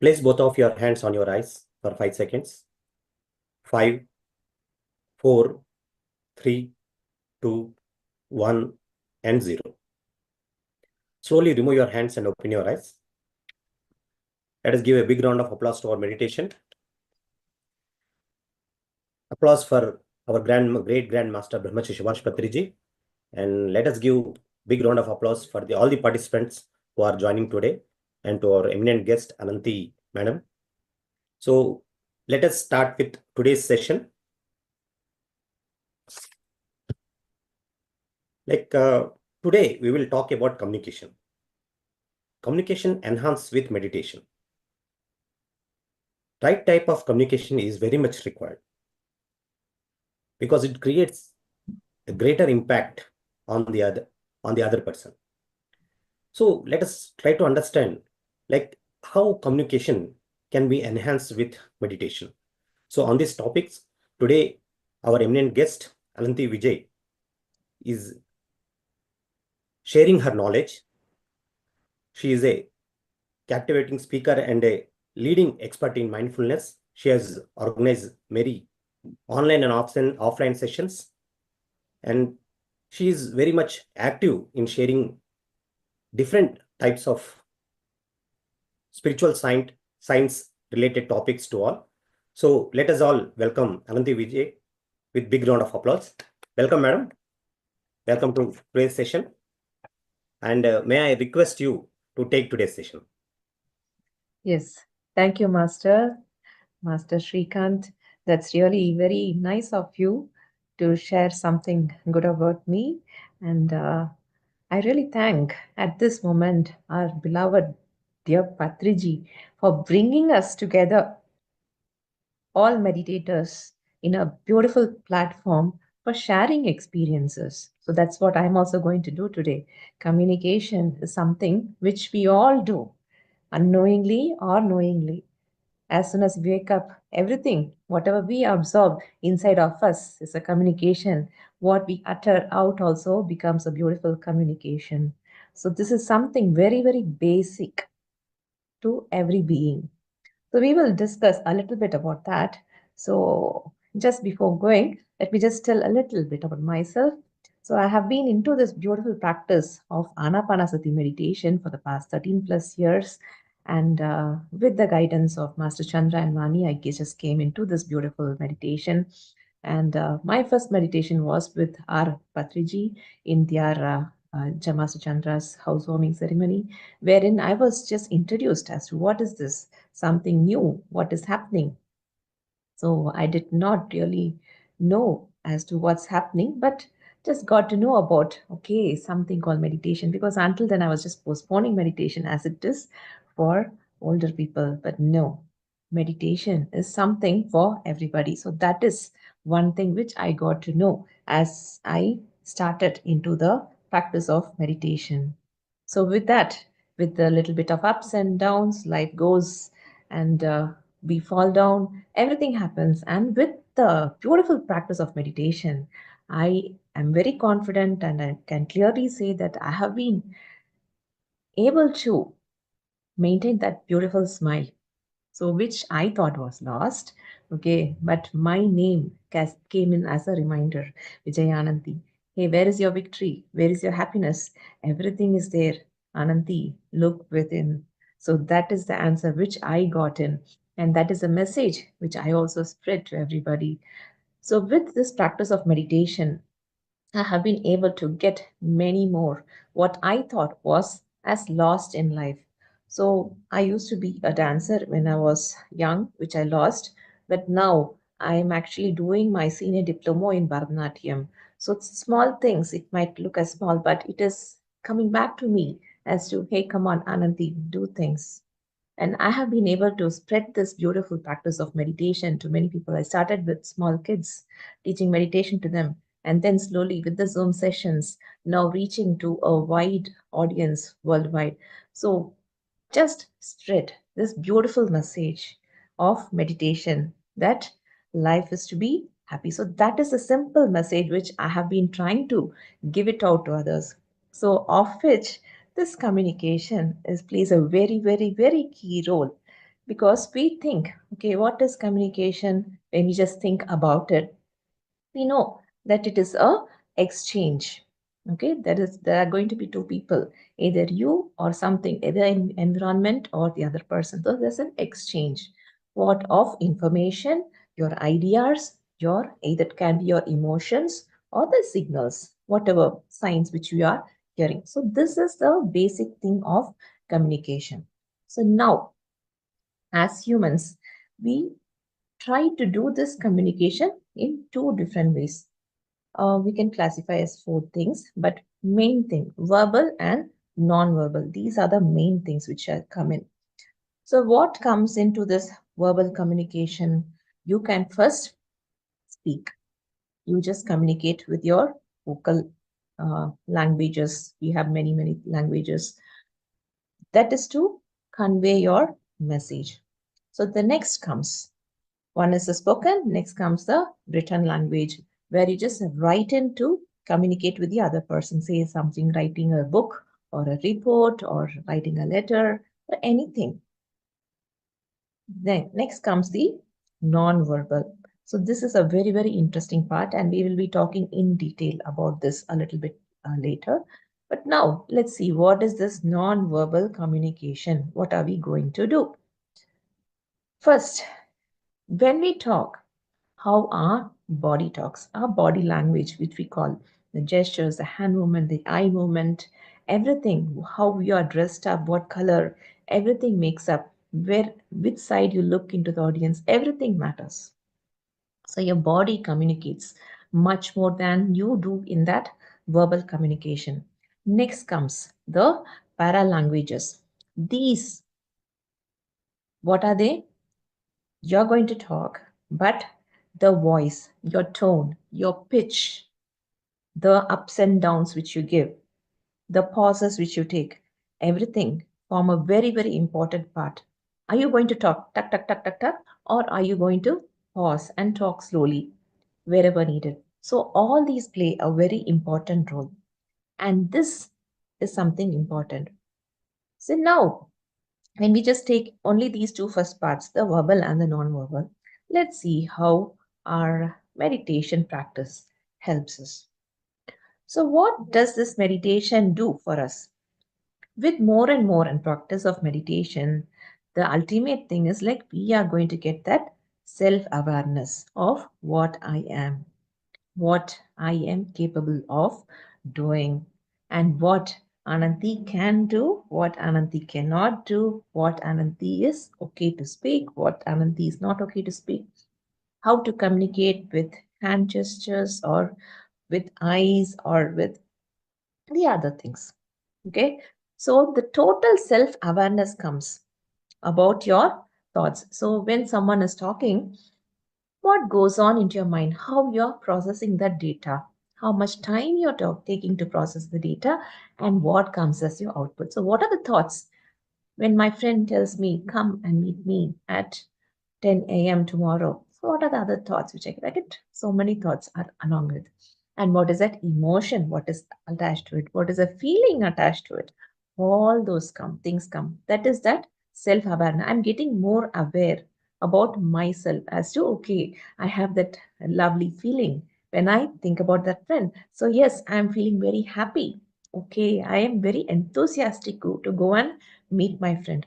Place both of your hands on your eyes for 5 seconds. 5, 4, 3, 2, 1, and 0. Slowly remove your hands and open your eyes. Let us give a big round of applause to our meditation. Applause for our great grandmaster Brahmarshi Subhash Patriji. And let us give big round of applause for all the participants who are joining today, and to our eminent guest Ananthi Madam. So let us start with today's session. Today we will talk about communication. Communication enhanced with meditation. Right type of communication is very much required because it creates a greater impact on the other person. So let us try to understand how communication can be enhanced with meditation. So on these topics, today our eminent guest Ananthi Vijay is sharing her knowledge. She is a captivating speaker and a leading expert in mindfulness. She has organized many online and offline sessions, and she is very much active in sharing different types of spiritual science related topics to all. So let us all welcome Ananthi Vijay with big round of applause. Welcome, madam. Welcome to today's session. And may I request you to take today's session? Yes, thank you, Master Shrikant. That's really very nice of you to share something good about me. And I really thank at this moment our beloved dear Patriji for bringing us together, all meditators, in a beautiful platform for sharing experiences. So that's what I'm also going to do today. Communication is something which we all do, unknowingly or knowingly. As soon as we wake up, everything, whatever we absorb inside of us is a communication. What we utter out also becomes a beautiful communication. So this is something very, very basic to every being. So we will discuss a little bit about that. So just before going, let me just tell a little bit about myself. So I have been into this beautiful practice of Ana-Pana-Sati meditation for the past 13 plus years. And with the guidance of Master Chandra and Vani, I just came into this beautiful meditation. And my first meditation was with our Patriji in their Master Chandra's housewarming ceremony, wherein I was just introduced as to what is this, something new, what is happening. So I did not really know as to what's happening, but just got to know about, okay, something called meditation, because until then I was just postponing meditation as it is for older people. But no, meditation is something for everybody. So that is one thing which I got to know as I started into the practice of meditation. So with that, with a little bit of ups and downs, life goes, and we fall down, everything happens. And with the beautiful practice of meditation, I am very confident and I can clearly say that I have been able to maintain that beautiful smile. So, which I thought was lost. Okay, but my name came in as a reminder, Vijay Ananthi. Hey, where is your victory? Where is your happiness? Everything is there. Ananthi, look within. So that is the answer which I got in. And that is a message which I also spread to everybody. So, with this practice of meditation, I have been able to get many more what I thought was as lost in life. So I used to be a dancer when I was young, which I lost, but now I am actually doing my senior diploma in Bharatanatyam. So it's small things, it might look as small, but it is coming back to me as to, hey, come on, Ananthi, do things. And I have been able to spread this beautiful practice of meditation to many people. I started with small kids, teaching meditation to them, and then slowly with the Zoom sessions, now reaching to a wide audience worldwide. So just spread this beautiful message of meditation that life is to be happy. So that is a simple message which I have been trying to give it out to others. So of which this communication is plays a very, very, very key role. Because we think, okay, what is communication? When we just think about it, we know that it is a exchange. Okay, there are going to be two people, either you or something, either in environment or the other person. So there's an exchange. What of information, your ideas, your either it can be your emotions or the signals, whatever signs which you are hearing. So this is the basic thing of communication. So now, as humans, we try to do this communication in two different ways. We can classify as four things, but main thing, verbal and non-verbal. These are the main things which are come in. So what comes into this verbal communication? You can first speak. You just communicate with your vocal languages. We have many, many languages. That is to convey your message. So the next comes. One is the spoken, next comes the written language, where you just write in to communicate with the other person, say something, writing a book or a report or writing a letter or anything. Then next comes the non-verbal. So this is a very, very interesting part, and we will be talking in detail about this a little bit later. But now let's see, what is this non-verbal communication? What are we going to do? First, when we talk, how our body talks, our body language, which we call the gestures, the hand movement, the eye movement, everything, how we are dressed up, what color, everything makes up which side you look into the audience, everything matters. So your body communicates much more than you do in that verbal communication. Next comes the para languages. These, what are they? You're going to talk, but the voice, your tone, your pitch, the ups and downs which you give, the pauses which you take, everything form a very, very important part. Are you going to talk, tuck, tuck, tuck, tuck, tuck, or are you going to pause and talk slowly wherever needed? So, all these play a very important role. And this is something important. So, now when we just take only these two first parts, the verbal and the non-verbal, let's see how our meditation practice helps us. So what does this meditation do for us? With more and more and practice of meditation, the ultimate thing is like we are going to get that self-awareness of what I am, what I am capable of doing, and what Ananthi can do, what Ananthi cannot do, what Ananthi is okay to speak, what Ananthi is not okay to speak, how to communicate with hand gestures or with eyes or with the other things. Okay, so the total self awareness comes about your thoughts. So when someone is talking, what goes on into your mind, how you're processing that data, how much time you're taking to process the data, and what comes as your output. So, what are the thoughts when my friend tells me, come and meet me at 10 a.m. tomorrow? So, what are the other thoughts which I get? I get so many thoughts are along with. And what is that emotion? What is attached to it? What is a feeling attached to it? All those things come. That is that self awareness. I'm getting more aware about myself as to, okay, I have that lovely feeling when I think about that friend. So, yes, I'm feeling very happy. Okay, I am very enthusiastic to go and meet my friend.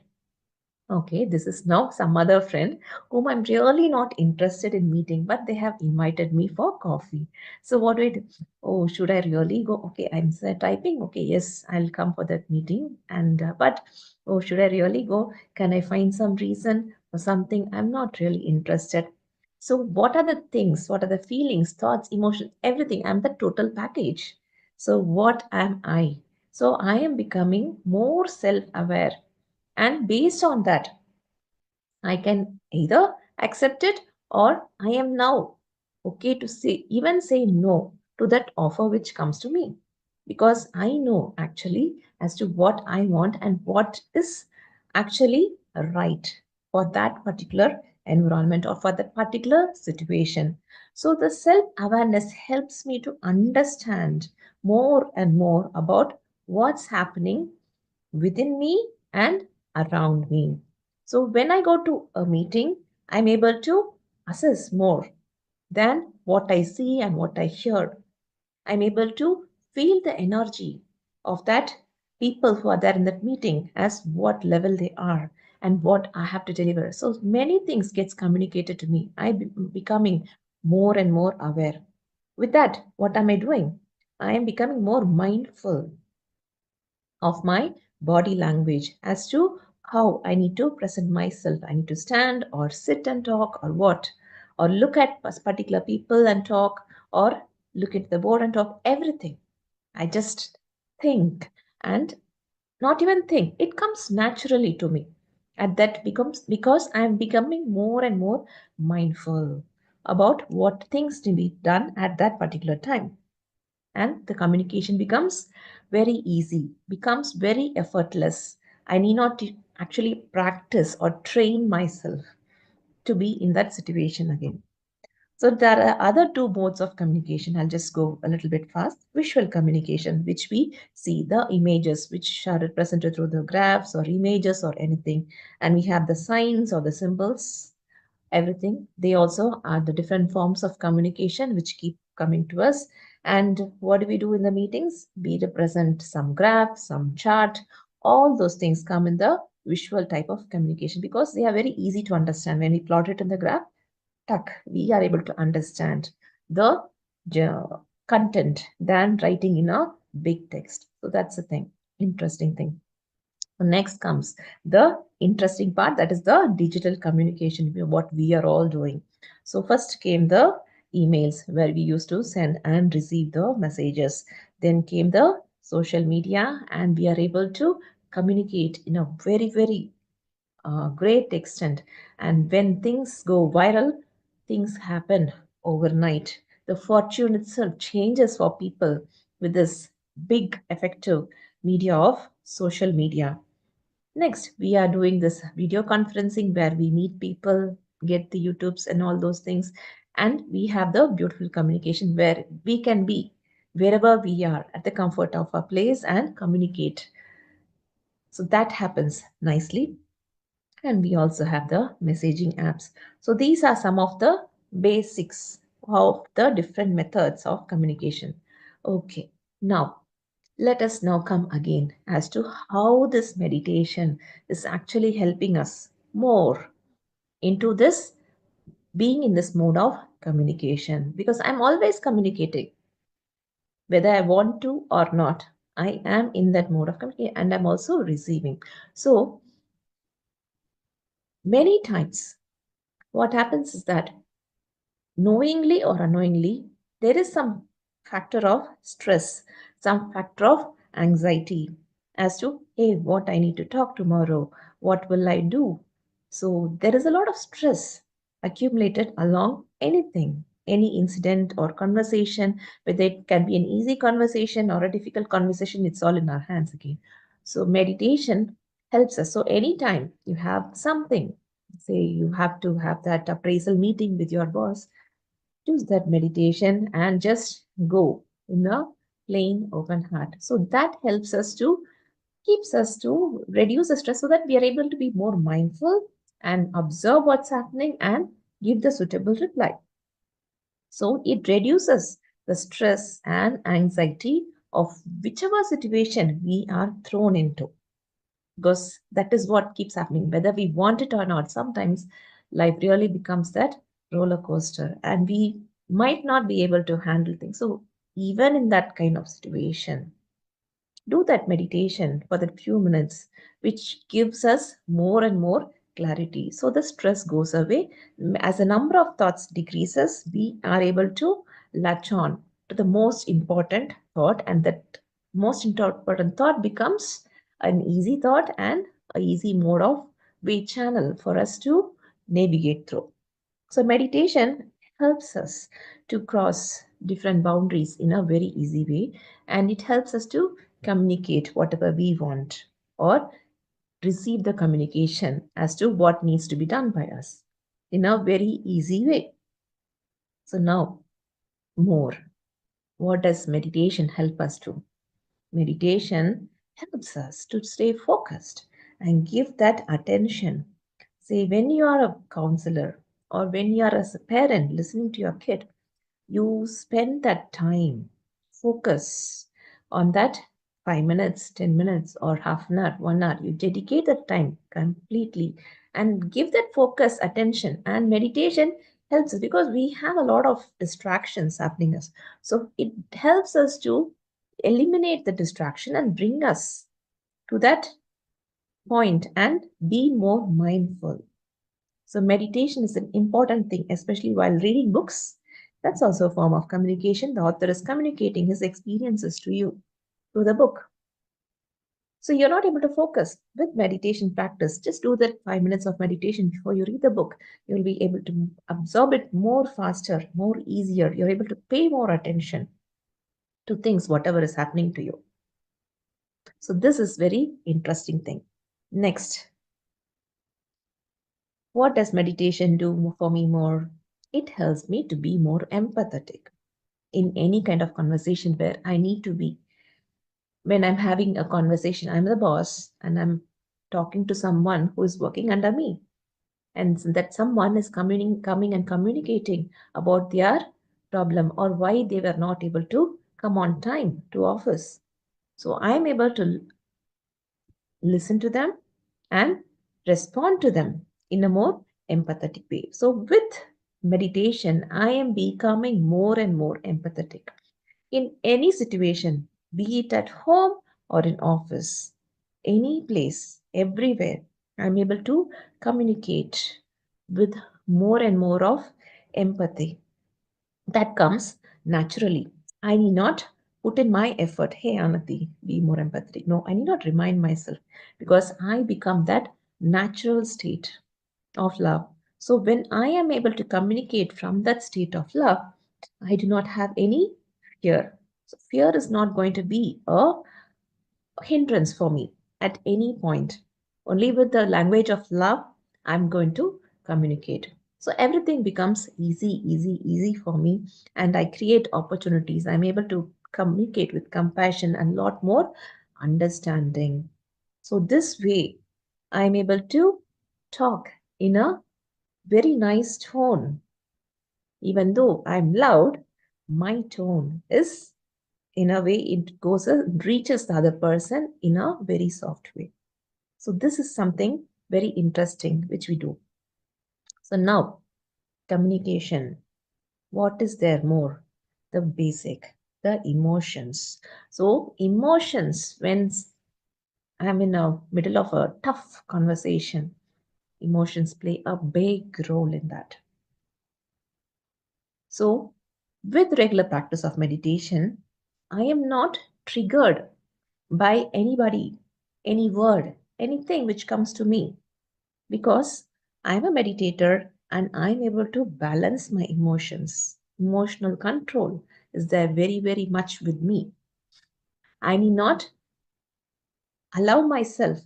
Okay, this is now some other friend whom I'm really not interested in meeting, but they have invited me for coffee. So what do I do? Oh, should I really go? Okay, I'm typing. Okay, yes, I'll come for that meeting. And but oh, should I really go? Can I find some reason or something? I'm not really interested. So what are the things? What are the feelings, thoughts, emotions, everything? I'm the total package. So what am I? So I am becoming more self-aware, and based on that, I can either accept it or I am now okay to say, even say no to that offer which comes to me. Because I know actually as to what I want and what is actually right for that particular environment or for that particular situation. So the self awareness helps me to understand more and more about what's happening within me and around me. So when I go to a meeting, I'm able to assess more than what I see and what I hear. I'm able to feel the energy of that people who are there in that meeting as what level they are and what I have to deliver. So many things gets communicated to me. Becoming more and more aware. With that, what am I doing? I am becoming more mindful of my body language as to how I need to present myself. I need to stand or sit and talk or what, or look at particular people and talk, or look at the board and talk, everything. I just think and not even think. It comes naturally to me. And that becomes because I am becoming more and more mindful about what things to be done at that particular time. And the communication becomes very easy, becomes very effortless. I need not to actually practice or train myself to be in that situation again. So there are other two modes of communication. I'll just go a little bit fast. Visual communication, which we see the images which are represented through the graphs or images or anything. And we have the signs or the symbols, everything. They also are the different forms of communication which keep coming to us. And what do we do in the meetings? We represent some graph, some chart, all those things come in the visual type of communication because they are very easy to understand. When we plot it in the graph, tuck, we are able to understand the content than writing in a big text. So that's the thing, interesting thing. Next comes the interesting part, that is the digital communication, what we are all doing. So first came the emails where we used to send and receive the messages. Then came the social media, and we are able to communicate in a very, very great extent. And when things go viral, things happen overnight. The fortune itself changes for people with this big effective media of social media. Next, we are doing this video conferencing where we meet people, get the YouTubes and all those things. And we have the beautiful communication where we can be wherever we are at the comfort of our place and communicate. So that happens nicely. And we also have the messaging apps. So these are some of the basics of the different methods of communication. Okay, now let us now come again as to how this meditation is actually helping us more into this being in this mode of communication, because I'm always communicating whether I want to or not. I am in that mode of communication and I'm also receiving. So many times what happens is that knowingly or unknowingly, there is some factor of stress, some factor of anxiety as to, hey, what I need to talk tomorrow, what will I do? So there is a lot of stress accumulated along anything, any incident or conversation, whether it can be an easy conversation or a difficult conversation, it's all in our hands again. So meditation helps us. So anytime you have something, say you have to have that appraisal meeting with your boss, choose that meditation and just go in a plain open heart. So that helps us to keeps us to reduce the stress so that we are able to be more mindful and observe what's happening and give the suitable reply. So it reduces the stress and anxiety of whichever situation we are thrown into, because that is what keeps happening whether we want it or not. Sometimes life really becomes that roller coaster and we might not be able to handle things. So even in that kind of situation, do that meditation for that few minutes, which gives us more and more clarity. So the stress goes away. As the number of thoughts decreases, we are able to latch on to the most important thought, and that most important thought becomes an easy thought and a easy mode of way channel for us to navigate through. So meditation helps us to cross different boundaries in a very easy way, and it helps us to communicate whatever we want or receive the communication as to what needs to be done by us in a very easy way. So now more. What does meditation help us to? Meditation helps us to stay focused and give that attention Say, when you are a counselor or when you are as a parent listening to your kid, you spend that time, focus on that 5 minutes, 10 minutes, or half an hour, 1 hour. You dedicate that time completely and give that focus attention. And meditation helps us because we have a lot of distractions happening us. So it helps us to eliminate the distraction and bring us to that point and be more mindful. So meditation is an important thing, especially while reading books. That's also a form of communication. The author is communicating his experiences to you through the book. So you're not able to focus with meditation practice. Just do that 5 minutes of meditation before you read the book. You'll be able to absorb it more faster, more easier. You're able to pay more attention to things, whatever is happening to you. So this is very interesting thing. Next, what does meditation do for me more? It helps me to be more empathetic in any kind of conversation where I need to be. When I'm having a conversation, I'm the boss and I'm talking to someone who is working under me. And that someone is coming and communicating about their problem or why they were not able to come on time to office. So I am able to listen to them and respond to them in a more empathetic way. So with meditation, I am becoming more and more empathetic in any situation, be it at home or in office, any place, everywhere. I'm able to communicate with more and more of empathy. That comes naturally. I need not put in my effort. Hey, Ananthi, be more empathetic. No, I need not remind myself because I become that natural state of love. So when I am able to communicate from that state of love, I do not have any fear. So fear is not going to be a hindrance for me at any point. Only with the language of love, I'm going to communicate. So everything becomes easy for me, and I create opportunities. I'm able to communicate with compassion and a lot more understanding. So this way, I'm able to talk in a very nice tone. Even though I'm loud, my tone is in a way it goes reaches the other person in a very soft way. So this is something very interesting which we do. So now communication, what is there more? The basic, the emotions. So emotions, when I'm in a middle of a tough conversation, emotions play a big role in that. So with regular practice of meditation, I am not triggered by anybody, any word, anything which comes to me because I'm a meditator and I'm able to balance my emotions. Emotional control is there very much with me. I need not allow myself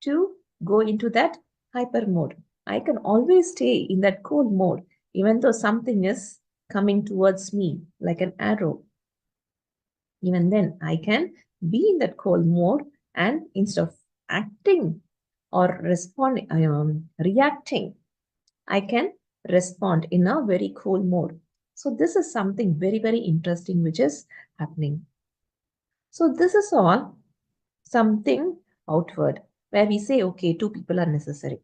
to go into that hyper mode. I can always stay in that cool mode, even though something is coming towards me like an arrow. Even then, I can be in that cold mode and instead of acting or responding, reacting, I can respond in a very cool mode. So this is something very interesting which is happening. So this is all something outward where we say, okay, two people are necessary.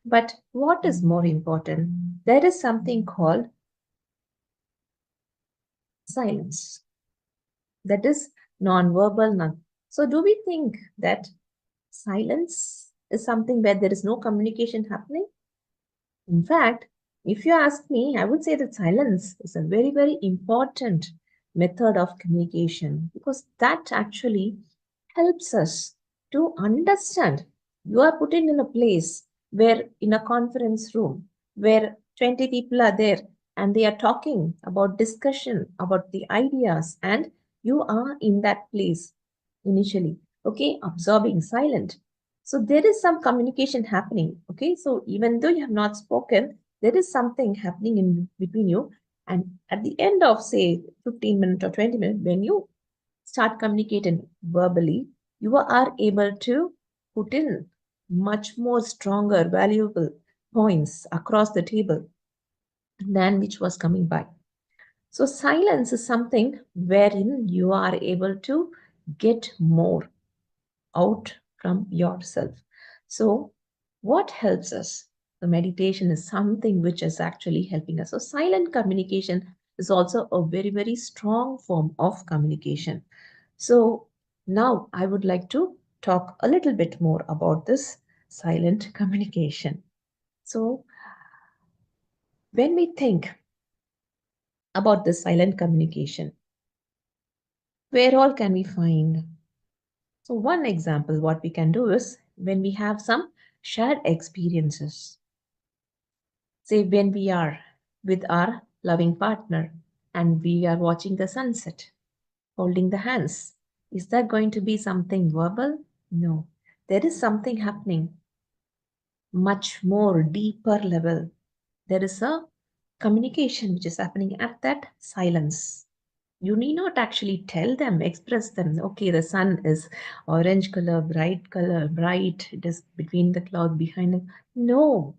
But what is more important? There is something called silence. That is non-verbal. So do we think that silence is something where there is no communication happening? In fact, if you ask me, I would say that silence is a very important method of communication because that actually helps us to understand. You are put in a place where, in a conference room, where 20 people are there and they are talking about discussion about the ideas, and you are in that place initially, okay, absorbing silent. So there is some communication happening. Okay. So even though you have not spoken, there is something happening in between you. And at the end of, say, 15 minutes or 20 minutes, when you start communicating verbally, you are able to put in much more stronger, valuable points across the table than which was coming by. So silence is something wherein you are able to get more out from yourself. So what helps us? The meditation is something which is actually helping us. So silent communication is also a very, very strong form of communication. So now I would like to talk a little bit more about this silent communication. So when we think about this silent communication, where all can we find? So one example, what we can do is when we have some shared experiences. Say when we are with our loving partner and we are watching the sunset, holding the hands. Is that going to be something verbal? No. There is something happening much more deeper level. There is a communication which is happening at that silence. You need not actually tell them, express them. Okay, the sun is orange color, bright. It is between the cloud behind it. No,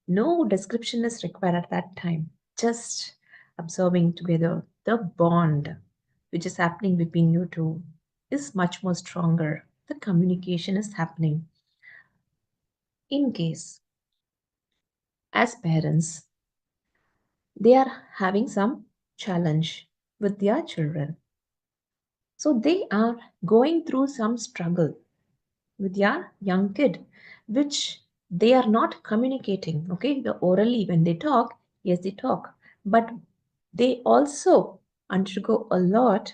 no description is required at that time. Just observing together the bond which is happening between you two is much more stronger. The communication is happening. In case, as parents, they are having some challenge with their children. So they are going through some struggle with your young kid, which they are not communicating. Okay, the orally when they talk, yes, they talk, but they also undergo a lot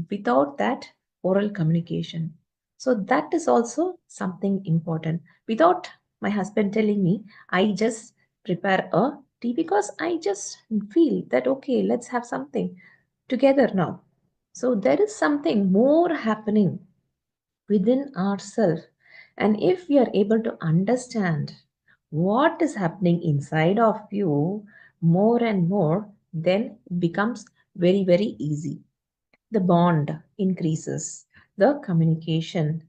without that oral communication. So that is also something important. Without my husband telling me, I just prepare a tea because I just feel that okay, let's have something together now. So there is something more happening within ourselves. And if we are able to understand what is happening inside of you more and more, then it becomes very, very easy. The bond increases, the communication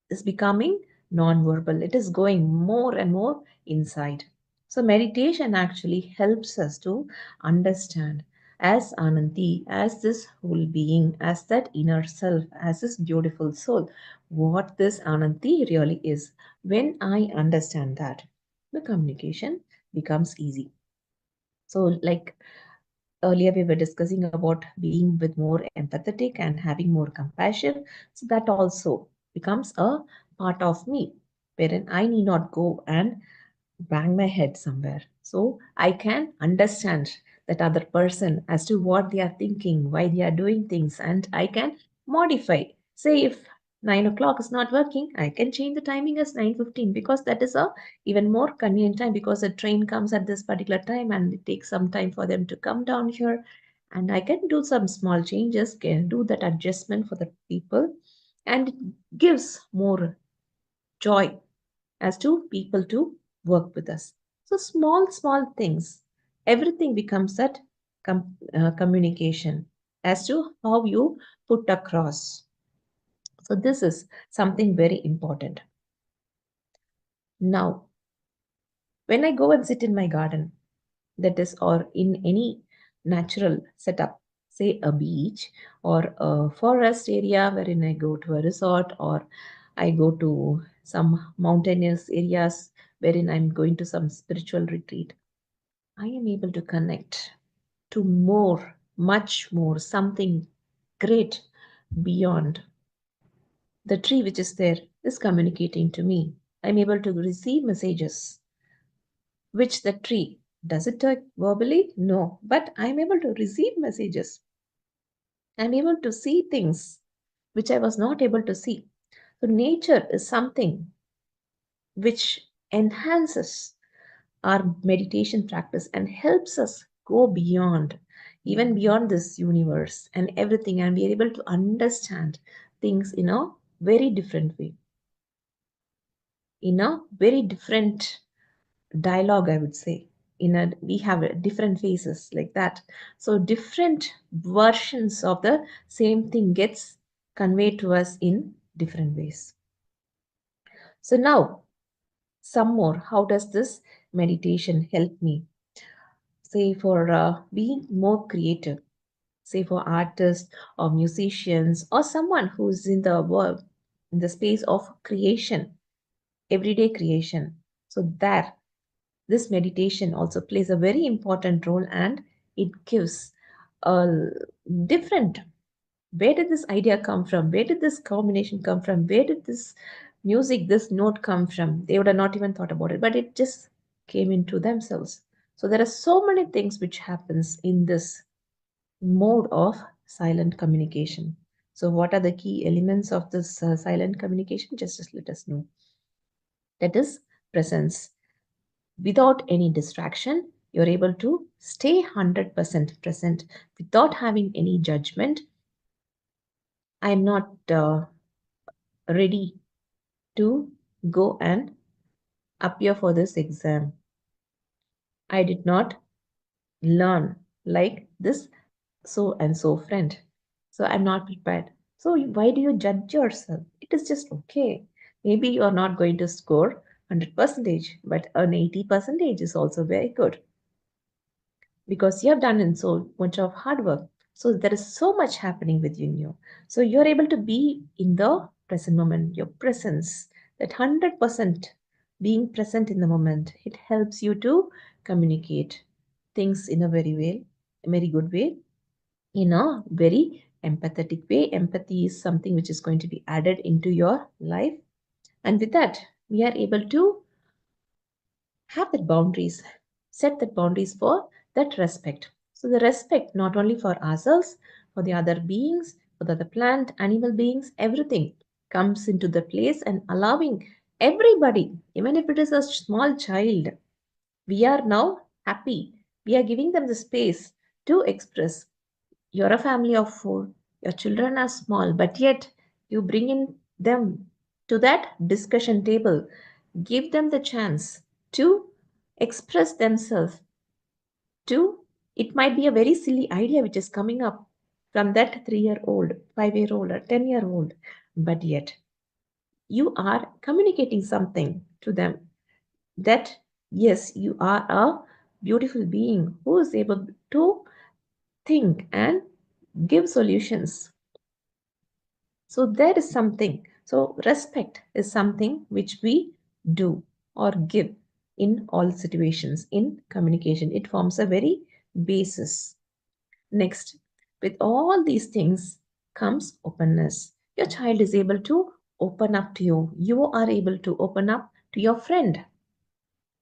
is becoming non-verbal. It is going more and more inside. So meditation actually helps us to understand as Ananthi, as this whole being, as that inner self, as this beautiful soul, what this Ananthi really is. When I understand that, the communication becomes easy. So like earlier we were discussing about being with more empathetic and having more compassion, so that also becomes a part of me wherein I need not go and bang my head somewhere. So I can understand that other person as to what they are thinking, why they are doing things, and I can modify. Say if 9 o'clock is not working, I can change the timing as 9:15 because that is a even more convenient time because the train comes at this particular time and it takes some time for them to come down here. And I can do some small changes, can do that adjustment for the people, and it gives more joy as to people to work with us. So small things, everything becomes that communication as to how you put across. So this is something very important. Now, when I go and sit in my garden, that is, or in any natural setup, say a beach or a forest area wherein I go to a resort or I go to some mountainous areas wherein I'm going to some spiritual retreat, I am able to connect to more, much more, something great beyond. The tree which is there is communicating to me. I'm able to receive messages which the tree does it talk verbally? No, but I'm able to receive messages. I'm able to see things which I was not able to see. So, nature is something which enhances our meditation practice and helps us go beyond, even beyond this universe and everything, and we are able to understand things in a very different way, in a very different dialogue, I would say. In a we have different faces like that. So different versions of the same thing gets conveyed to us in different ways. So now some more. How does this meditation helped me? Say for being more creative, say for artists or musicians or someone who's in the world, in the space of creation, everyday creation. So there, this meditation also plays a very important role, and it gives a different, where did this idea come from, where did this combination come from, where did this music, this note come from? They would have not even thought about it, but it just came into themselves. So there are so many things which happens in this mode of silent communication. So what are the key elements of this silent communication? Just let us know. That is presence. Without any distraction, you're able to stay 100% present without having any judgment. I'm not ready to go and appear for this exam. I did not learn like this so and so friend. So I'm not prepared. So why do you judge yourself? It is just okay. Maybe you're not going to score 100%, but an 80% is also very good, because you have done in so much of hard work. So there is so much happening within you. So you're able to be in the present moment, your presence, that 100% being present in the moment. It helps you to communicate things in a very good way, in a very empathetic way. Empathy is something which is going to be added into your life. And with that, we are able to have that boundaries, set that boundaries for that respect. So the respect not only for ourselves, for the other beings, for the other plant, animal beings, everything comes into the place, and allowing everybody, even if it is a small child, we are now happy. We are giving them the space to express. You're a family of four, your children are small, but yet you bring in them to that discussion table. Give them the chance to express themselves. To, it might be a very silly idea which is coming up from that 3-year old, 5-year old, or 10-year old, but yet you are communicating something to them, that yes, you are a beautiful being who is able to think and give solutions. So there is something. So respect is something which we do or give in all situations in communication. It forms a very basis. Next, with all these things comes openness. Your child is able to open up to you. You are able to open up to your friend.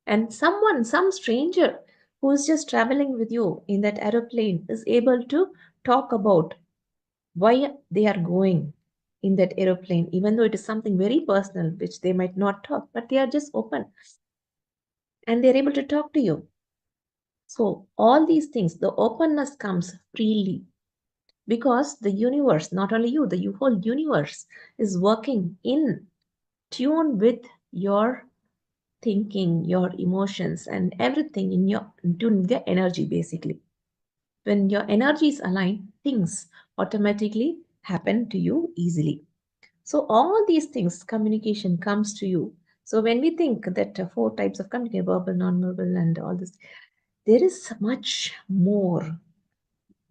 And someone, some stranger who is just traveling with you in that aeroplane is able to talk about why they are going in that aeroplane, even though it is something very personal which they might not talk, but they are just open and they're able to talk to you. So, all these things, the openness comes freely, because the universe, not only you, the whole universe is working in tune with your thinking, your emotions, and everything in your tune with your energy basically. When your energy is aligned, things automatically happen to you easily. So all these things, communication comes to you. So when we think that 4 types of communication, verbal, non-verbal, and all this, there is much more.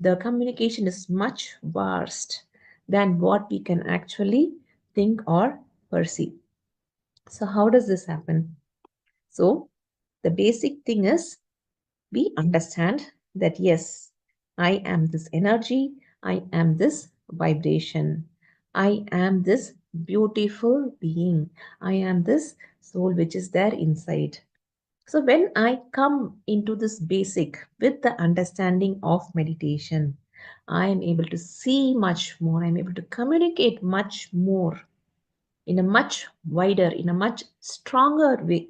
The communication is much vast than what we can actually think or perceive. So how does this happen? So the basic thing is, we understand that yes, I am this energy, I am this vibration, I am this beautiful being, I am this soul which is there inside. So, when I come into this basic with the understanding of meditation, I am able to see much more, I'm able to communicate much more in a much wider, in a much stronger way.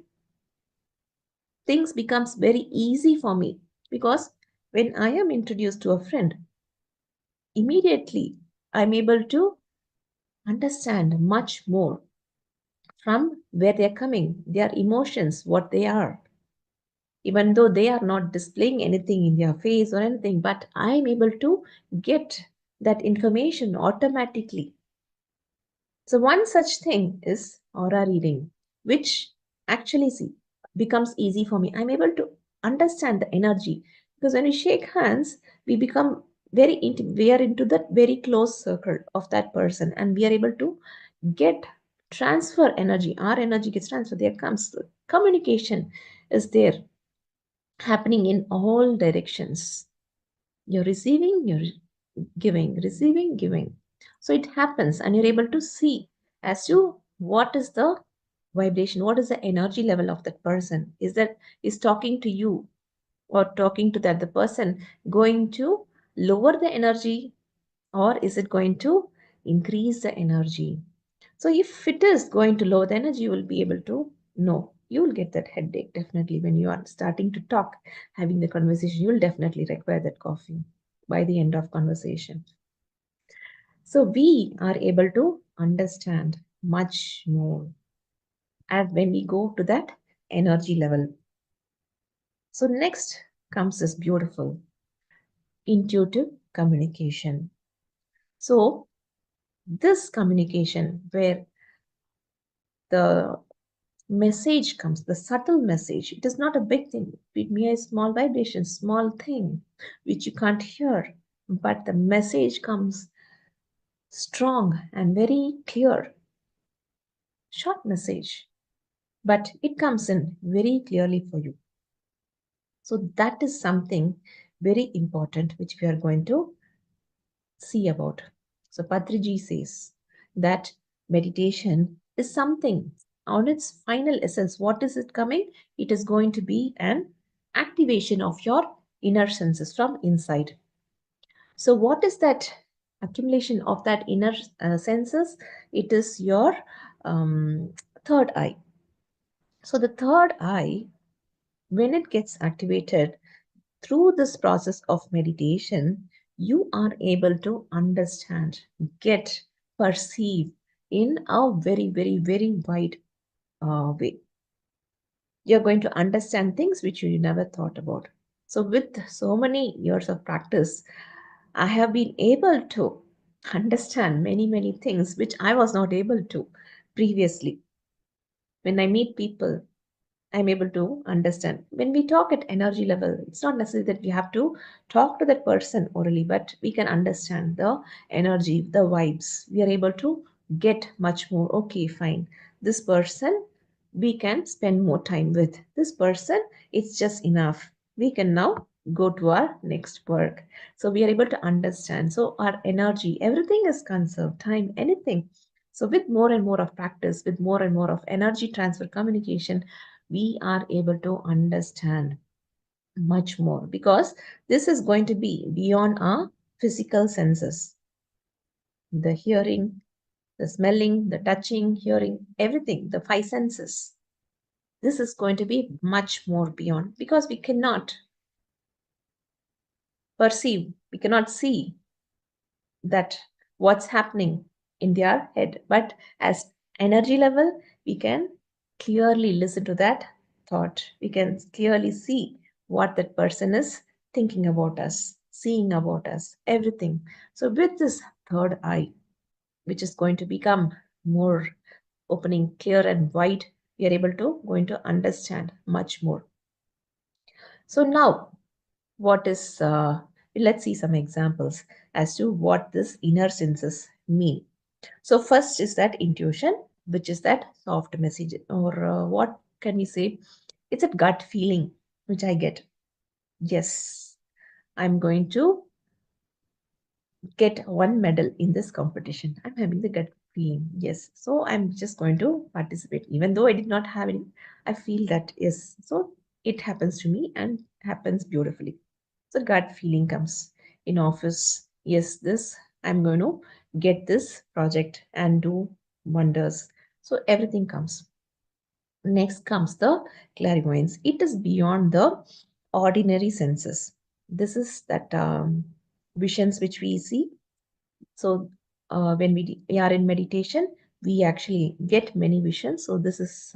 Things becomes very easy for me, because when I am introduced to a friend, immediately I'm able to understand much more from where they're coming, their emotions, what they are. Even though they are not displaying anything in their face or anything, but I'm able to get that information automatically. So, one such thing is aura reading, which actually, see, becomes easy for me. I'm able to understand the energy, because when we shake hands, we become very we are into that very close circle of that person, and we are able to get transfer energy. Our energy gets transferred. There comes communication is there, happening in all directions. You're receiving, you're giving, receiving, giving. So it happens, and you're able to see as to what is the vibration, what is the energy level of that person. Is talking to you or talking to that the person going to lower the energy, or is it going to increase the energy? So if it is going to lower the energy, you will be able to know. You will get that headache definitely when you are starting to talk, having the conversation. You will definitely require that coffee by the end of conversation. So we are able to understand much more as when we go to that energy level. So next comes this beautiful intuitive communication. So this communication where the message comes, the subtle message, it is not a big thing. It may be a small vibration, small thing which you can't hear, but the message comes strong and very clear. Short message, but it comes in very clearly for you. So that is something very important which we are going to see about. So Patriji says that meditation is something on its final essence. What is it coming? It is going to be an activation of your inner senses from inside. So what is that accumulation of that inner senses? It is your third eye. So the third eye, when it gets activated through this process of meditation, you are able to understand, get, perceive in a very, very, very wide way. You're going to understand things which you never thought about. So, with so many years of practice, I have been able to understand many, many things which I was not able to previously. When I meet people, I'm able to understand. When we talk at energy level, it's not necessary that we have to talk to that person orally, but we can understand the energy, the vibes. We are able to get much more. Okay, fine. This person we can spend more time with. This person, it's just enough. We can now go to our next work. So we are able to understand. So our energy, everything is conserved, time, anything. So with more and more of practice, with more and more of energy transfer communication, we are able to understand much more, because this is going to be beyond our physical senses. The hearing, the smelling, the touching, hearing, everything, the five senses. This is going to be much more beyond, because we cannot perceive, we cannot see that what's happening in their head, but as energy level we can clearly listen to that thought, we can clearly see what that person is thinking about us, seeing about us, everything. So with this third eye, which is going to become more opening clear and wide, we are able to going to understand much more. So now what is let's see some examples as to what this inner senses mean. So first is that intuition, which is that soft message, or what can we say, it's a gut feeling which I get. Yes, I'm going to get one medal in this competition. I'm having the gut feeling. Yes, so I'm just going to participate even though I did not have any. I feel that yes, so it happens to me and happens beautifully. So gut feeling comes in office. Yes, this I'm going to get this project and do wonders. So everything comes. Next comes the clairvoyance. It is beyond the ordinary senses. This is that visions which we see. So when we are in meditation, we actually get many visions. So this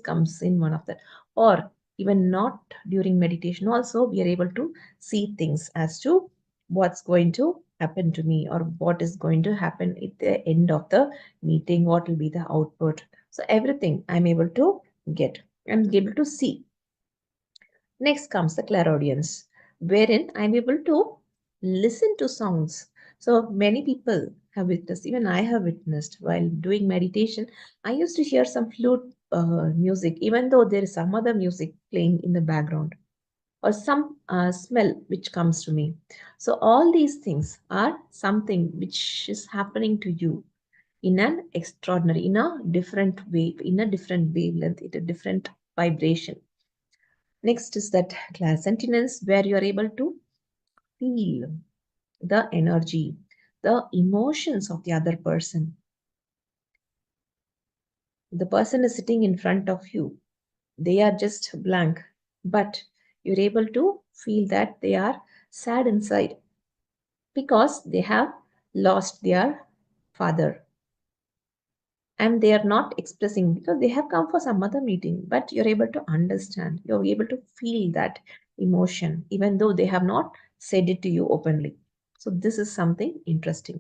comes in one of that. Or even not during meditation, also we are able to see things as to what's going to happen to me, or what is going to happen at the end of the meeting, what will be the output. So everything I'm able to get. I'm able to see. Next comes the clairaudience, wherein I'm able to listen to sounds. So many people have witnessed, even I have witnessed while doing meditation, I used to hear some flute music, even though there is some other music playing in the background, or some smell which comes to me. So all these things are something which is happening to you in an extraordinary, in a different wave, in a different wavelength, in a different vibration. Next is that clairsentience, where you are able to feel the energy, the emotions of the other person. The person is sitting in front of you. They are just blank, but you're able to feel that they are sad inside because they have lost their father, and they are not expressing because they have come for some other meeting, but you're able to understand, you're able to feel that emotion even though they have not said it to you openly. So this is something interesting.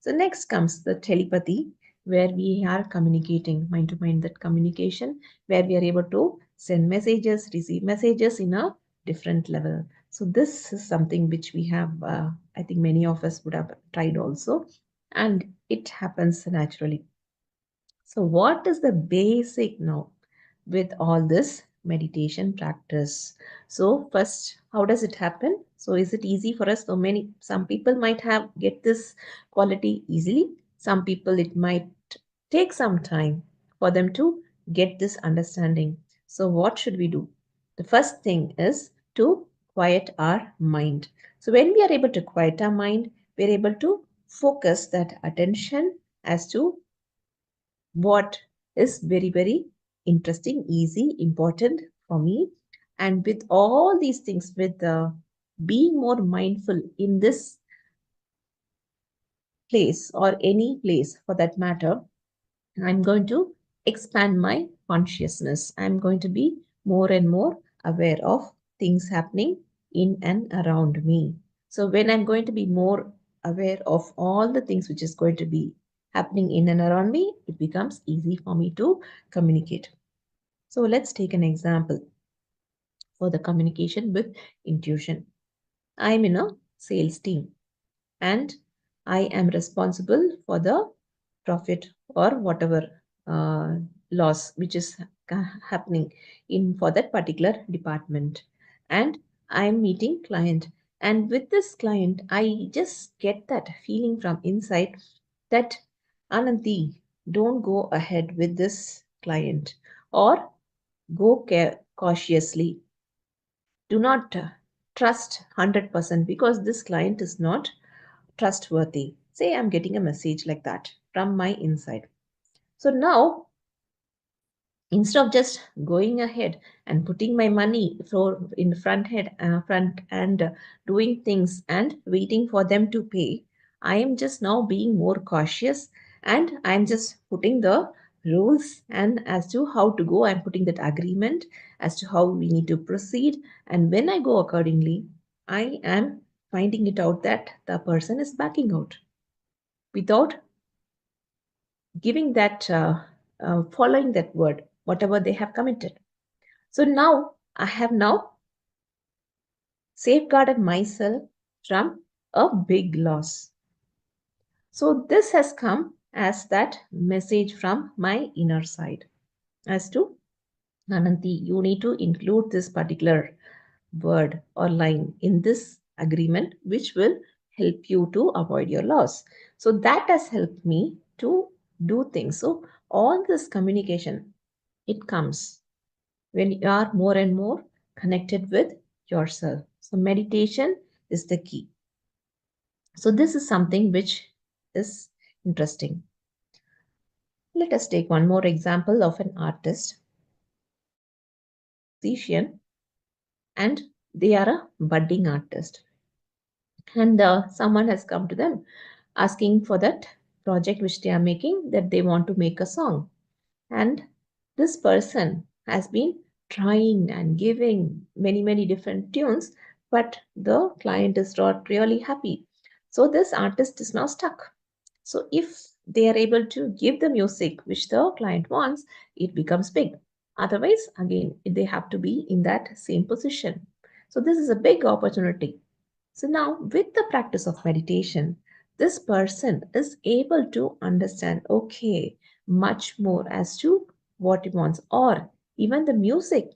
So next comes the telepathy, where we are communicating mind to mind, that communication where we are able to send messages, receive messages in a different level. So this is something which we have, I think many of us would have tried also, and it happens naturally. So, what is the basic now with all this meditation practice? So, first, how does it happen? So, is it easy for us? So many, some people might have get this quality easily. Some people it might take some time for them to get this understanding. So, what should we do? The first thing is to quiet our mind. So, when we are able to quiet our mind, we are able to focus that attention as to what is very, very interesting, easy, important for me. And with all these things, with being more mindful in this place or any place for that matter, I'm going to expand my consciousness. I'm going to be more and more aware of things happening in and around me. So when I'm going to be more aware of all the things which is going to be happening in and around me, it becomes easy for me to communicate. So let's take an example for the communication with intuition. I'm in a sales team and I am responsible for the profit or whatever uh, loss which is happening in for that particular department. And I am meeting client, and with this client I just get that feeling from inside that Ananthi, don't go ahead with this client, or go cautiously. Do not trust 100% because this client is not trustworthy. Say I'm getting a message like that from my inside. So now, instead of just going ahead and putting my money for in front and doing things and waiting for them to pay, I am just now being more cautious, and I am just putting the rules and as to how to go. I'm putting that agreement as to how we need to proceed, and when I go accordingly, I am finding it out that the person is backing out without giving that following that word whatever they have committed. So now I have now safeguarded myself from a big loss. So this has come as that message from my inner side as to Ananthi, you need to include this particular word or line in this agreement, which will help you to avoid your loss. So that has helped me to do things. So all this communication, it comes when you are more and more connected with yourself. So meditation is the key. So this is something which is interesting. Let us take one more example of an artist, musician, and they are a budding artist. And someone has come to them asking for that project which they are making, that they want to make a song. And this person has been trying and giving many, many different tunes, but the client is not really happy. So this artist is now stuck. So if they are able to give the music which the client wants, it becomes big. Otherwise, again, they have to be in that same position. So this is a big opportunity. So now with the practice of meditation, this person is able to understand, okay, much more as to what he wants, or even the music,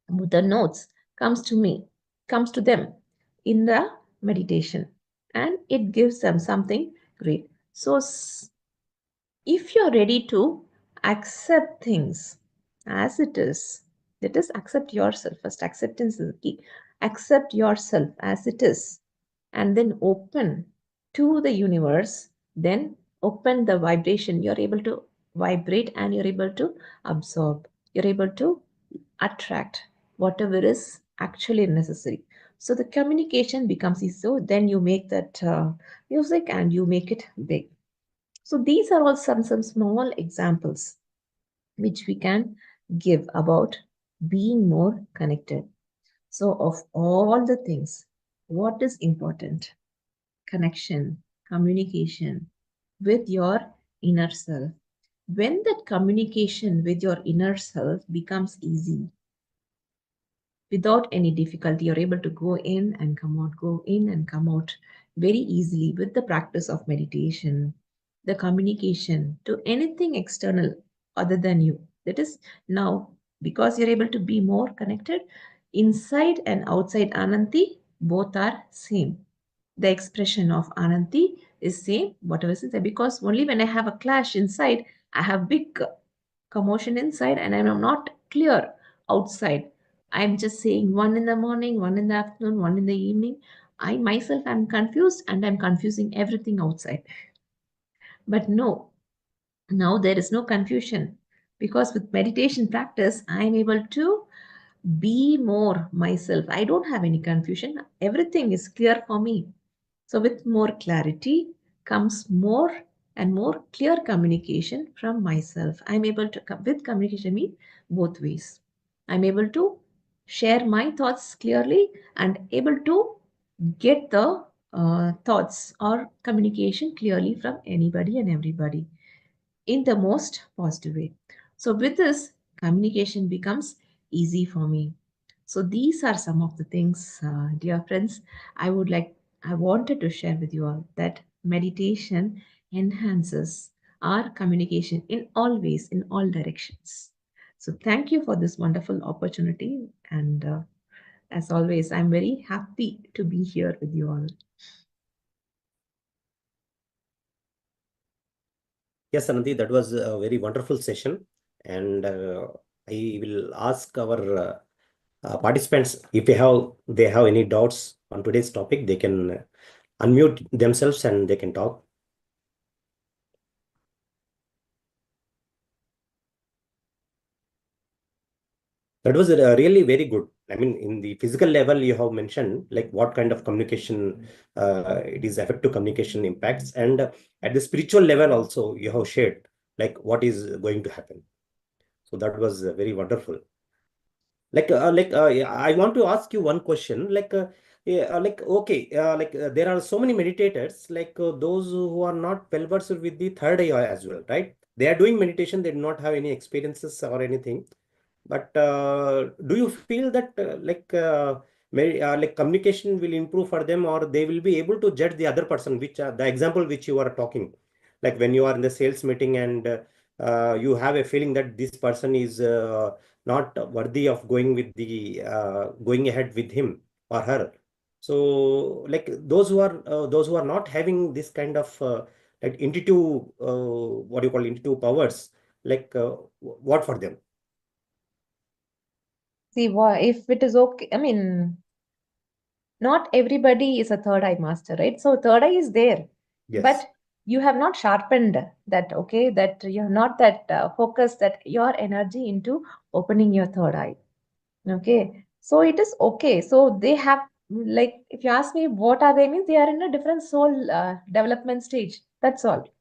the notes comes to them in the meditation, and it gives them something great. So if you're ready to accept things as it is, that is, accept yourself first. Acceptance is the key. Accept yourself as it is, and then open to the universe, then open the vibration. You're able to vibrate and you're able to absorb. You're able to attract whatever is actually necessary. So the communication becomes easy. So then you make that music and you make it big. So these are all some small examples which we can give about being more connected. So of all the things, what is important? Connection, communication with your inner self. When that communication with your inner self becomes easy, without any difficulty, you're able to go in and come out, go in and come out very easily with the practice of meditation, the communication to anything external other than you. That is now, because you're able to be more connected inside and outside Ananthi, both are same. The expression of Ananthi is same, whatever is inside. Because only when I have a clash inside, I have big commotion inside and I'm not clear outside. I'm just saying one in the morning, one in the afternoon, one in the evening. I myself am confused and I'm confusing everything outside. But no, now there is no confusion, because with meditation practice, I'm able to be more myself. I don't have any confusion. Everything is clear for me. So with more clarity comes more and more clear communication from myself. I'm able to, with communication, mean both ways. I'm able to share my thoughts clearly and able to get the thoughts or communication clearly from anybody and everybody in the most positive way. So with this, communication becomes easy for me. So these are some of the things, dear friends, I wanted to share with you all, that meditation enhances our communication in all ways, in all directions. So thank you for this wonderful opportunity. And as always, I'm very happy to be here with you all. Yes, Ananthi, that was a very wonderful session. And I will ask our participants if they have any doubts on today's topic, they can unmute themselves and they can talk. That was really very good. I mean, in the physical level, you have mentioned like what kind of communication it is effective communication impacts, and at the spiritual level also you have shared like what is going to happen. So that was very wonderful. Yeah, I want to ask you one question. Okay, there are so many meditators, those who are not well versed with the third eye as well, right? They are doing meditation, they do not have any experiences or anything. But do you feel that communication will improve for them, or they will be able to judge the other person, which the example which you are talking, like when you are in the sales meeting and you have a feeling that this person is not worthy of going with the going ahead with him or her. So like those who are not having this kind of like intuitive what do you call intuitive powers, what for them? See, if it is okay, I mean, not everybody is a third eye master, right? So third eye is there, Yes. but you have not sharpened that, okay, that you have not that focused that your energy into opening your third eye. Okay, so it is okay. So they have, like, if you ask me what are they, means they are in a different soul development stage. That's all.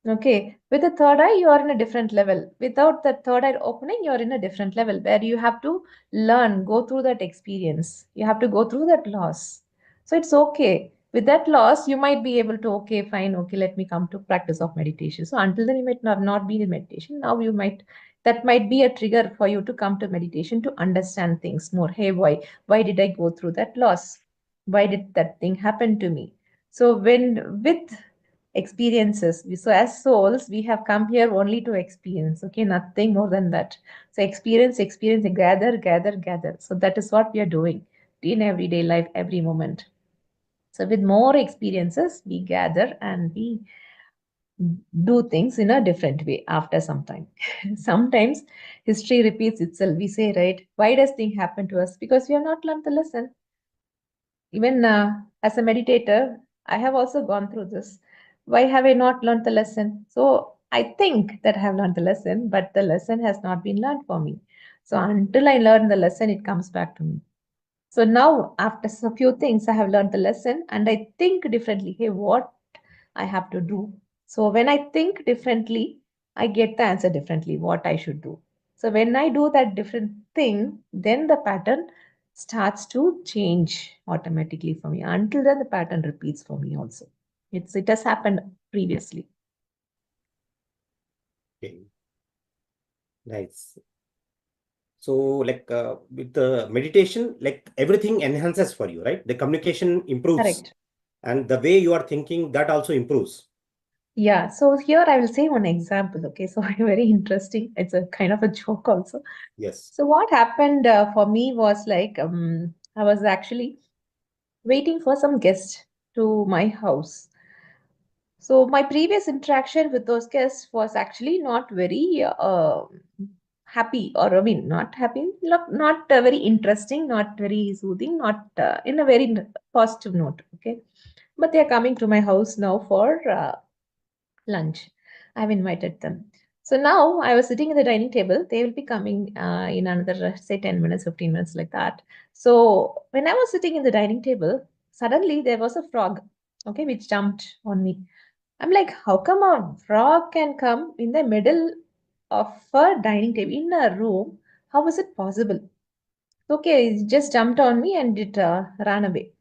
Okay, with the third eye, you are in a different level. Without the third eye opening, you are in a different level where you have to learn, go through that experience. You have to go through that loss. So it's okay. With that loss, you might be able to, okay, fine, okay, let me come to practice of meditation. So until then, you might not be in meditation. Now you might, that might be a trigger for you to come to meditation to understand things more. Hey, why did I go through that loss? Why did that thing happen to me? So when with experiences, so as souls, we have come here only to experience, okay, nothing more than that. So experience, gather. So that is what we are doing in everyday life, every moment. So with more experiences, we gather and we do things in a different way after some time. Sometimes history repeats itself. We say, right, why does thing happen to us? Because we have not learned the lesson. Even as a meditator, I have also gone through this. Why have I not learned the lesson? So I think that I have learned the lesson, but the lesson has not been learned for me. So until I learn the lesson, it comes back to me. So now, after a few things, I have learned the lesson and I think differently. Hey, what I have to do? So when I think differently, I get the answer differently, what I should do. So when I do that different thing, then the pattern starts to change automatically for me. Until then, the pattern repeats for me also. It has happened previously. Okay. Nice. So like with the meditation, like everything enhances for you, right? The communication improves. Correct. And the way you are thinking, that also improves. Yeah, so here I will say one example. Okay, so very interesting. It's a kind of a joke also. Yes. So what happened for me was like I was actually waiting for some guests to my house. So my previous interaction with those guests was actually not very happy, or I mean, not happy, not very interesting, not very soothing, not in a very positive note. Okay, but they are coming to my house now for lunch. I've invited them. So now I was sitting at the dining table. They will be coming in another, say, 10 minutes, 15 minutes, like that. So when I was sitting in the dining table, suddenly there was a frog, okay, which jumped on me. I'm like, how come a frog can come in the middle of a dining table in a room? How is it possible? Okay, it just jumped on me and it ran away.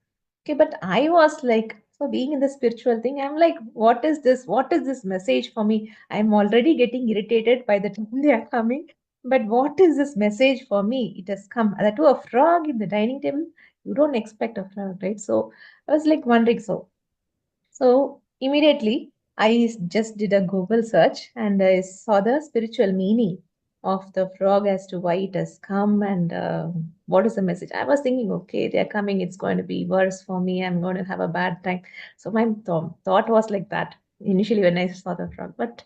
Okay, but I was like, so being in the spiritual thing, I'm like, what is this? What is this message for me? I'm already getting irritated by the time they are coming. But what is this message for me? It has come. That to a frog in the dining table. You don't expect a frog, right? So I was like wondering, so immediately I just did a Google search and I saw the spiritual meaning of the frog as to why it has come and what is the message. I was thinking, okay, they're coming, it's going to be worse for me, I'm going to have a bad time. So my thought was like that initially when I saw the frog. But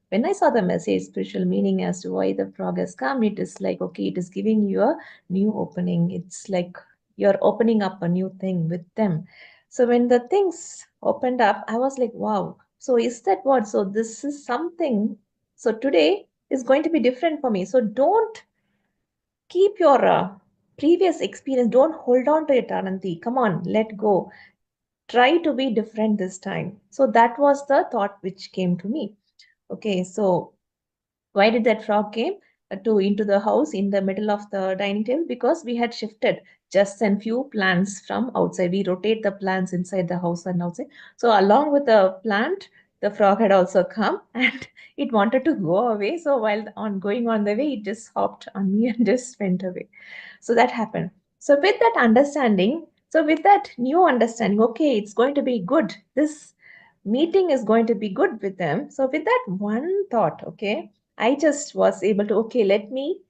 when I saw the message, spiritual meaning as to why the frog has come, it is like, okay, it is giving you a new opening. It's like you're opening up a new thing with them. So when the things opened up, I was like, wow. So is that what? So this is something. So today is going to be different for me. So don't keep your previous experience. Don't hold on to it, Ananthi. Come on, let go. Try to be different this time. So that was the thought which came to me. Okay, so why did that frog came to into the house in the middle of the dining table? Because we had shifted just a few plants from outside. We rotate the plants inside the house and outside. So along with the plant, the frog had also come and it wanted to go away. So while on going on the way, it just hopped on me and just went away. So that happened. So with that understanding, so with that new understanding, okay, it's going to be good. This meeting is going to be good with them. So with that one thought, okay, I just was able to, okay, let me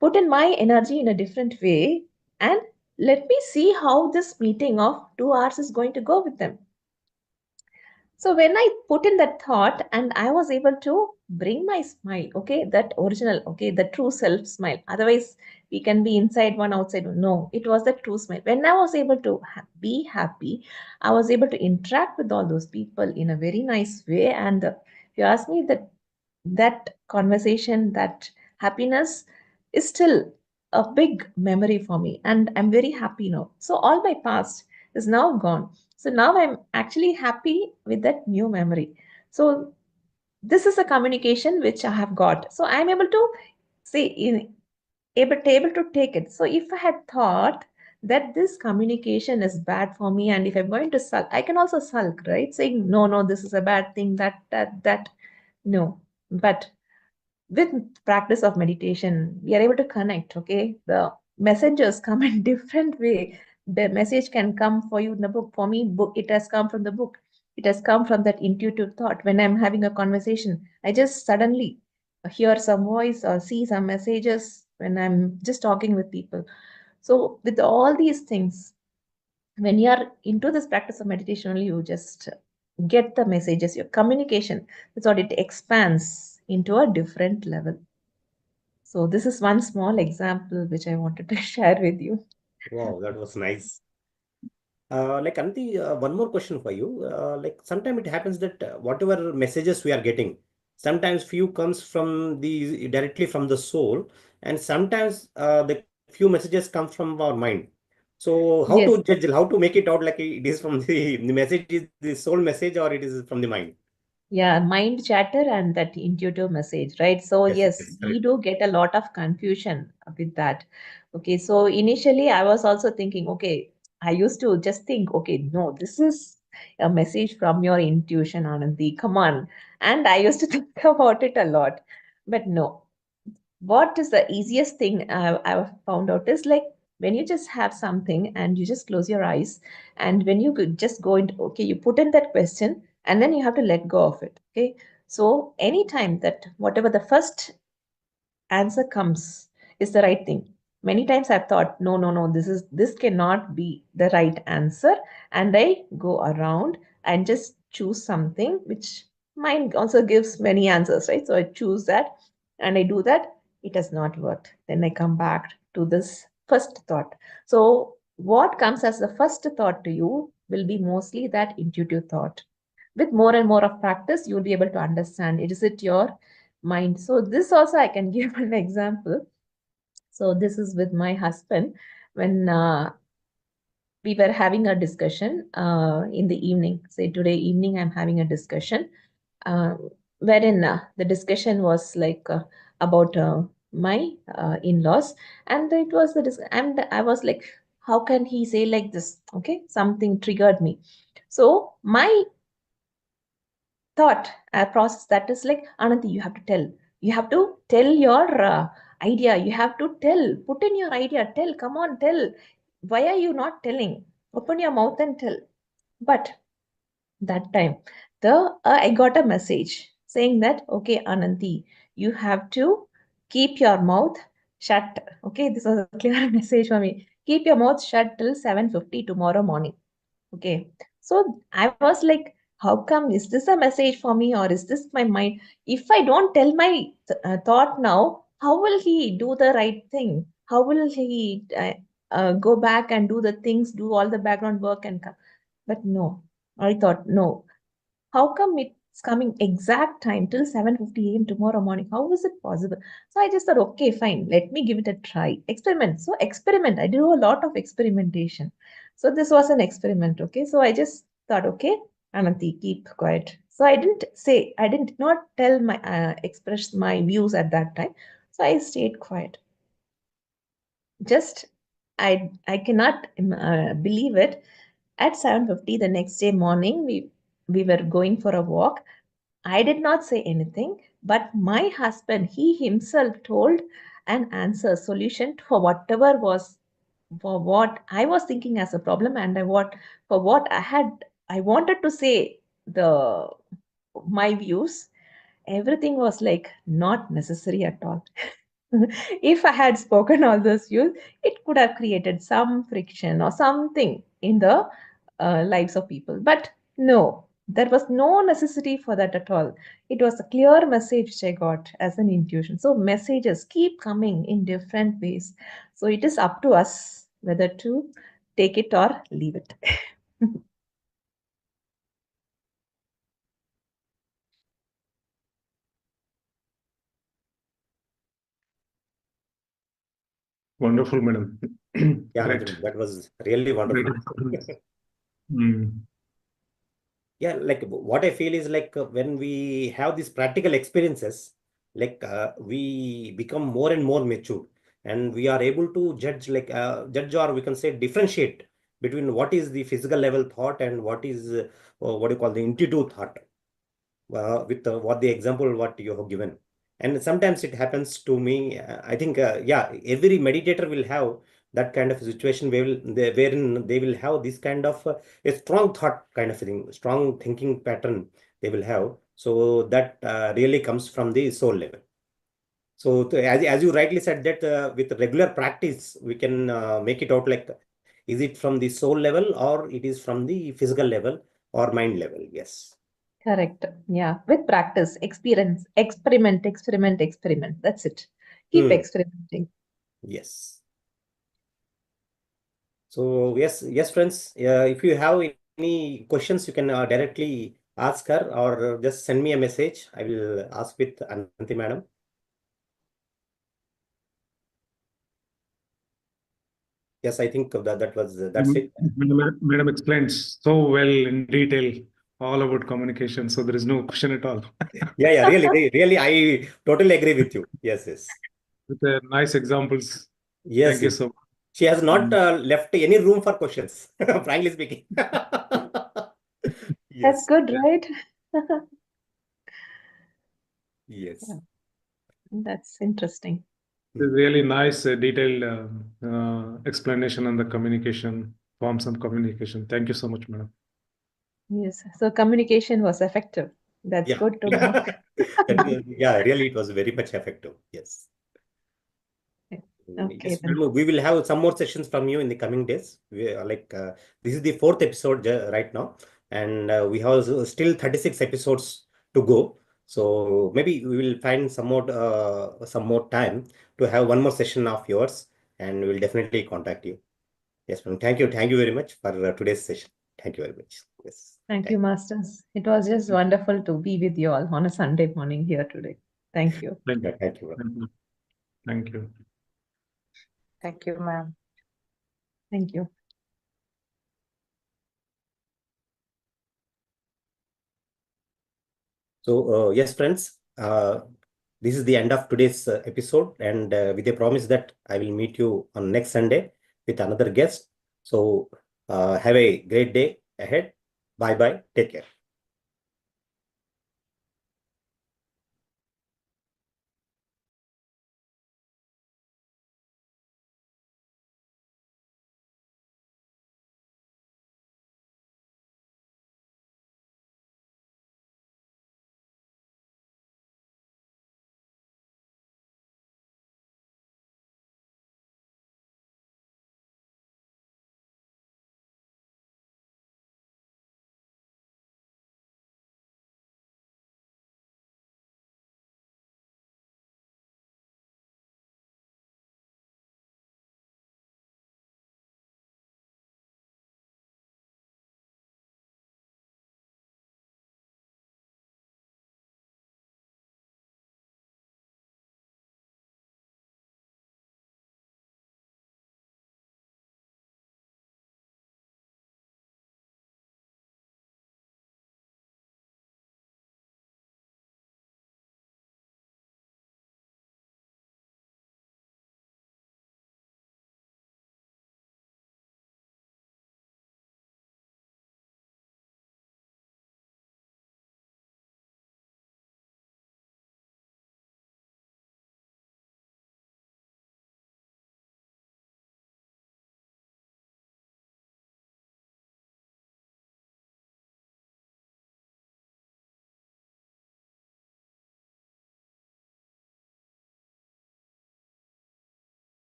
put in my energy in a different way and let me see how this meeting of 2 hours is going to go with them. So when I put in that thought and I was able to bring my smile, okay, that original, okay, the true self smile. Otherwise, we can be inside one, outside one. No, it was the true smile. When I was able to be happy, I was able to interact with all those people in a very nice way. And if you ask me that conversation, that happiness is still a big memory for me. And I'm very happy now. So all my past is now gone. So now I'm actually happy with that new memory. So this is a communication which I have got. So I'm able to say able to take it. So if I had thought that this communication is bad for me, and if I'm going to sulk, I can also sulk, right? Saying no, this is a bad thing, that. No. But with practice of meditation, we are able to connect, okay? The messages come in different way. The message can come for you in the book. For me, book, it has come from the book. It has come from that intuitive thought. When I'm having a conversation, I just suddenly hear some voice or see some messages when I'm just talking with people. So with all these things, when you are into this practice of meditation only, you just get the messages, your communication, that's what it expands into a different level. So this is one small example which I wanted to share with you. Wow, that was nice. Like Ananthi, one more question for you. Like sometimes it happens that whatever messages we are getting, sometimes few comes from the directly from the soul, and sometimes the few messages come from our mind. So how Yes. to judge, how to make it out like it is from the message is the soul message or it is from the mind? Yeah, mind chatter and that intuitive message, right? So Yes, yes, yes, we correct. do get a lot of confusion with that. Okay, so initially I was also thinking, okay, I used to just think, okay, no, this is a message from your intuition, Ananthi. Come on. And I used to think about it a lot. But no, what is the easiest thing I've found out is like when you just have something and you just close your eyes, and when you could just go into, okay, you put in that question and then you have to let go of it. Okay. So anytime that whatever the first answer comes is the right thing. Many times I've thought, no, no, no, this cannot be the right answer. And I go around and just choose something which mind also gives many answers, right? So I choose that and I do that. It has not worked. Then I come back to this first thought. So what comes as the first thought to you will be mostly that intuitive thought. With more and more of practice, you'll be able to understand it. Is it your mind? So this also I can give an example. So this is with my husband when we were having a discussion in the evening. Say today evening, I'm having a discussion uh, wherein the discussion was like about my in-laws, and it was and I was like, how can he say like this? Okay, something triggered me. So my thought process that is like, Ananthi, you have to tell your idea, you have to tell, put in your idea, tell, come on, tell, why are you not telling, open your mouth and tell. But that time the I got a message saying that, okay, Ananthi, you have to keep your mouth shut. Okay, this was a clear message for me. Keep your mouth shut till 7:50 tomorrow morning. Okay. So I was like, how come? Is this a message for me or is this my mind? If I don't tell my thought now, how will he do the right thing? How will he go back and do the things, do all the background work and come? But no, I thought, no, how come it's coming exact time till 7:50 a.m. tomorrow morning? How is it possible? So I just thought, okay, fine, let me give it a try. Experiment. So experiment. I do a lot of experimentation. So this was an experiment. Okay. So I just thought, okay, Ananthi, keep quiet. So I did not tell my express my views at that time. So I stayed quiet. Just I cannot believe it. At 7:50 the next day morning, we were going for a walk. I did not say anything, but my husband, he himself told an answer, solution for whatever was, for what I was thinking as a problem, and for what I wanted to say the my views. Everything was like not necessary at all. If I had spoken all those views, it could have created some friction or something in the lives of people. But no, there was no necessity for that at all. It was a clear message which I got as an intuition. So messages keep coming in different ways. So it is up to us whether to take it or leave it. Wonderful, madam. Yeah, Great. Ananthi, that was really Great wonderful. experience. Mm. Yeah, like what I feel is like when we have these practical experiences, like we become more and more mature, and we are able to judge, like judge, or we can say differentiate between what is the physical level thought and what is what you call the intuitive thought, with what the example what you have given. And sometimes it happens to me. I think, yeah, every meditator will have that kind of situation wherein they will have this kind of a strong thought kind of thing, strong thinking pattern they will have. So that really comes from the soul level. So as you rightly said that with regular practice, we can make it out like, is it from the soul level or it is from the physical level or mind level? Yes. Correct. Yeah. With practice, experiment. That's it. Keep Hmm. experimenting. Yes. So yes, friends. If you have any questions, you can directly ask her or just send me a message. I will ask with Ananthi madam. Yes, I think that's it. Madam explains so well in detail all about communication, so there is no question at all. Yeah, really, I totally agree with you. Yes. With nice examples. Yes, Thank you yes. so much. She has not left any room for questions, frankly speaking. That's Yes, good, right? yes. Yeah, that's interesting. It's really nice, detailed explanation on the communication, forms of communication. Thank you so much, madam. Yes. So communication was effective. That's Yeah. good to know. Yeah, really, it was very much effective. Yes. Okay, Yes, then. we will have some more sessions from you in the coming days. This is the fourth episode right now, and we have still 36 episodes to go. So maybe we will find some more time to have one more session of yours, and we will definitely contact you. Yes, ma'am. Thank you very much for today's session. Thank you very much. Yes, Thank you, Masters. It was just wonderful to be with you all on a Sunday morning here today. Thank you. Thank yeah, you. thank you. Thank you. Thank you. Thank you, ma'am. Thank you. So yes, friends. This is the end of today's episode, and with a promise that I will meet you on next Sunday with another guest. So have a great day ahead. Bye bye. Take care.